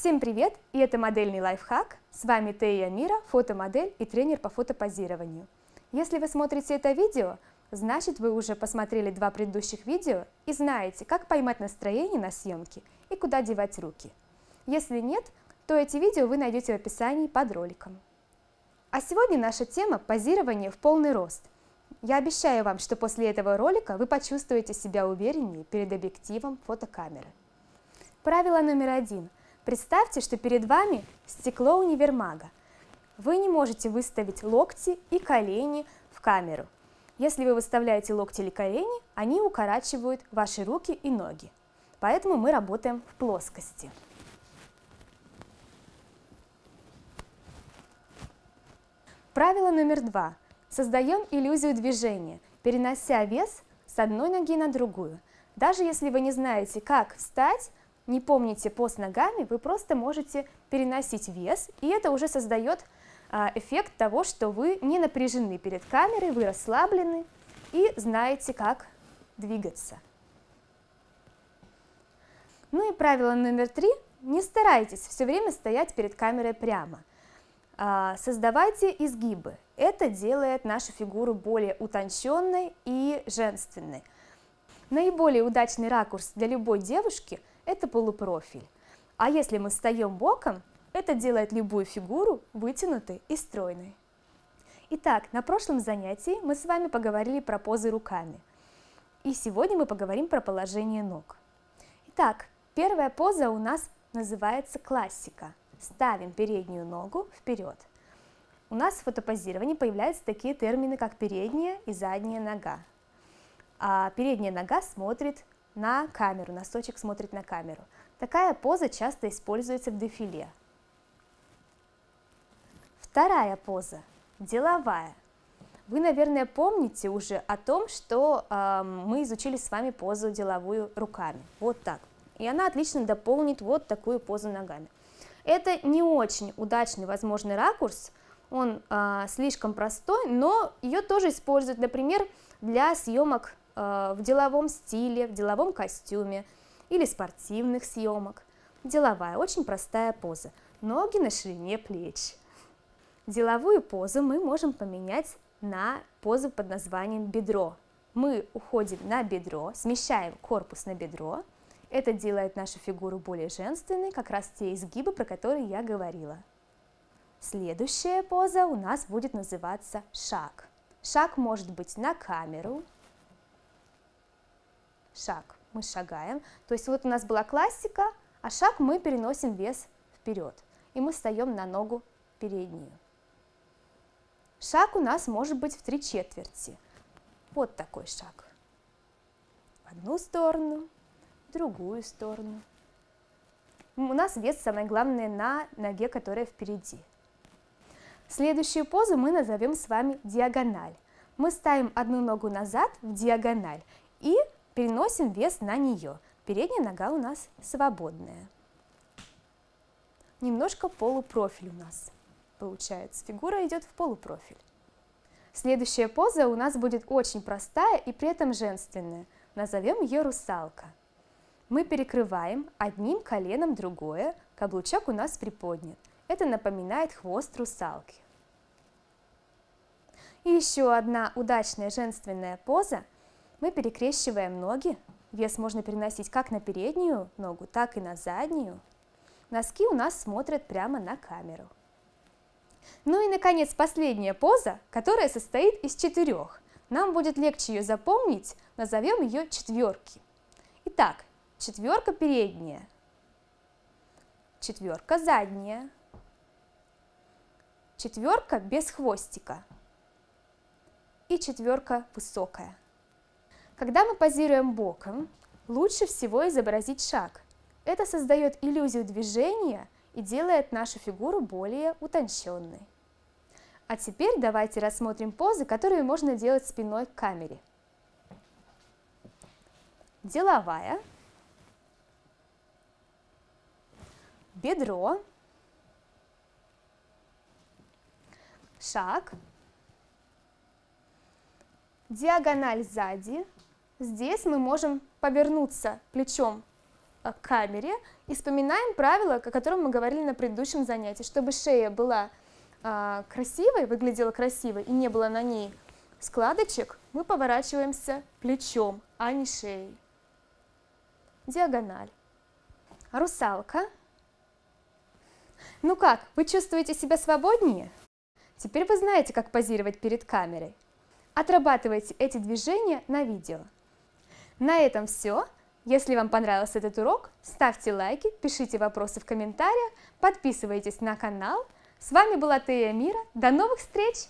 Всем привет! И это модельный лайфхак. С вами Тея Мира, фотомодель и тренер по фотопозированию. Если вы смотрите это видео, значит вы уже посмотрели 2 предыдущих видео и знаете, как поймать настроение на съемке и куда девать руки. Если нет, то эти видео вы найдете в описании под роликом. А сегодня наша тема – позирование в полный рост. Я обещаю вам, что после этого ролика вы почувствуете себя увереннее перед объективом фотокамеры. Правило номер 1. Представьте, что перед вами стекло универмага. Вы не можете выставить локти и колени в камеру. Если вы выставляете локти или колени, они укорачивают ваши руки и ноги. Поэтому мы работаем в плоскости. Правило номер 2. Создаем иллюзию движения, перенося вес с одной ноги на другую. Даже если вы не знаете, как встать, не помните поз ногами, вы просто можете переносить вес, и это уже создает эффект того, что вы не напряжены перед камерой, вы расслаблены и знаете, как двигаться. Ну и правило номер 3. Не старайтесь все время стоять перед камерой прямо. Создавайте изгибы. Это делает нашу фигуру более утонченной и женственной. Наиболее удачный ракурс для любой девушки – это полупрофиль. А если мы встаем боком, это делает любую фигуру вытянутой и стройной. Итак, на прошлом занятии мы с вами поговорили про позы руками. И сегодня мы поговорим про положение ног. Итак, первая поза у нас называется классика. Ставим переднюю ногу вперед. У нас в фотопозировании появляются такие термины, как передняя и задняя нога. А передняя нога смотрит на камеру, носочек смотрит на камеру. Такая поза часто используется в дефиле. Вторая поза – деловая. Вы, наверное, помните уже о том, что мы изучили с вами позу деловую руками. Вот так. И она отлично дополнит вот такую позу ногами. Это не очень удачный, возможный ракурс, он слишком простой, но ее тоже используют, например, для съемок в деловом стиле, в деловом костюме или спортивных съемок. Деловая, очень простая поза. Ноги на ширине плеч. Деловую позу мы можем поменять на позу под названием бедро. Мы уходим на бедро, смещаем корпус на бедро. Это делает нашу фигуру более женственной, как раз те изгибы, про которые я говорила. Следующая поза у нас будет называться шаг. Шаг может быть на камеру. Шаг. Мы шагаем. То есть вот у нас была классика, а шаг мы переносим вес вперед. И мы встаем на ногу переднюю. Шаг у нас может быть в 3/4. Вот такой шаг. В одну сторону, в другую сторону. У нас вес, самое главное, на ноге, которая впереди. Следующую позу мы назовем с вами диагональ. Мы ставим одну ногу назад в диагональ и переносим вес на нее. Передняя нога у нас свободная. Немножко полупрофиль у нас получается. Фигура идет в полупрофиль. Следующая поза у нас будет очень простая и при этом женственная. Назовем ее русалка. Мы перекрываем одним коленом другое, каблучок у нас приподнят. Это напоминает хвост русалки. И еще одна удачная женственная поза. Мы перекрещиваем ноги. Вес можно переносить как на переднюю ногу, так и на заднюю. Носки у нас смотрят прямо на камеру. Ну и, наконец, последняя поза, которая состоит из 4. Нам будет легче ее запомнить, назовем ее четверки. Итак, 4 передняя, 4 задняя, 4 без хвостика и 4 высокая. Когда мы позируем боком, лучше всего изобразить шаг. Это создает иллюзию движения и делает нашу фигуру более утонченной. А теперь давайте рассмотрим позы, которые можно делать спиной к камере. Деловая, бедро, шаг, диагональ сзади. Здесь мы можем повернуться плечом к камере и вспоминаем правила, о котором мы говорили на предыдущем занятии. Чтобы шея была красивой, выглядела красивой и не было на ней складочек, мы поворачиваемся плечом, а не шеей. Диагональ. Русалка. Ну как, вы чувствуете себя свободнее? Теперь вы знаете, как позировать перед камерой. Отрабатывайте эти движения на видео. На этом все. Если вам понравился этот урок, ставьте лайки, пишите вопросы в комментариях, подписывайтесь на канал. С вами была Тея Мира. До новых встреч!